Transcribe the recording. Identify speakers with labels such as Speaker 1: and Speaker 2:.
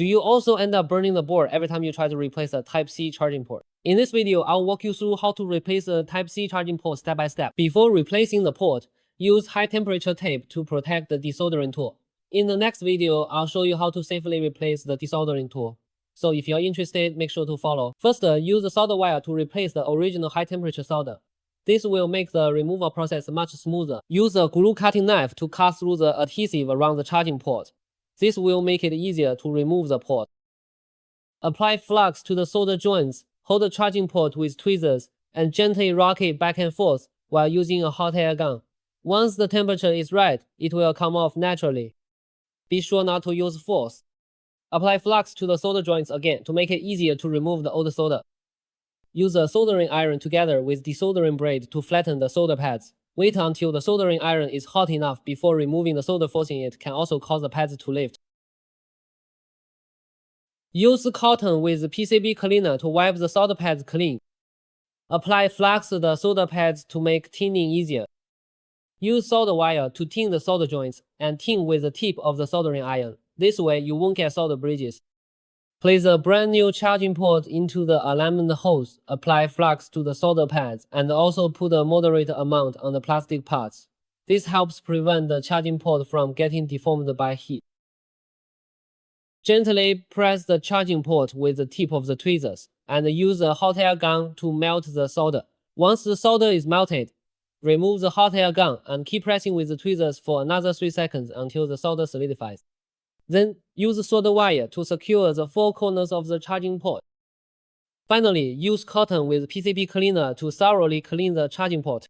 Speaker 1: Do you also end up burning the board every time you try to replace a Type-C charging port? In this video, I'll walk you through how to replace a Type-C charging port step by step. Before replacing the port, use high temperature tape to protect the desoldering tool. In the next video, I'll show you how to safely replace the desoldering tool. So if you're interested, make sure to follow. First, use the solder wire to replace the original high temperature solder. This will make the removal process much smoother. Use a glue cutting knife to cut through the adhesive around the charging port. This will make it easier to remove the port. Apply flux to the solder joints, hold the charging port with tweezers, and gently rock it back and forth while using a hot air gun. Once the temperature is right, it will come off naturally. Be sure not to use force. Apply flux to the solder joints again to make it easier to remove the old solder. Use a soldering iron together with desoldering blade to flatten the solder pads. Wait until the soldering iron is hot enough before removing the solder, forcing it can also cause the pads to lift. Use cotton with PCB cleaner to wipe the solder pads clean. Apply flux to the solder pads to make tinning easier. Use solder wire to tin the solder joints and tin with the tip of the soldering iron. This way you won't get solder bridges. Place a brand new charging port into the alignment holes, apply flux to the solder pads, and also put a moderate amount on the plastic parts. This helps prevent the charging port from getting deformed by heat. Gently press the charging port with the tip of the tweezers, and use a hot air gun to melt the solder. Once the solder is melted, remove the hot air gun and keep pressing with the tweezers for another 3 seconds until the solder solidifies. Then, use solder wire to secure the 4 corners of the charging port. Finally, use cotton with PCB cleaner to thoroughly clean the charging port.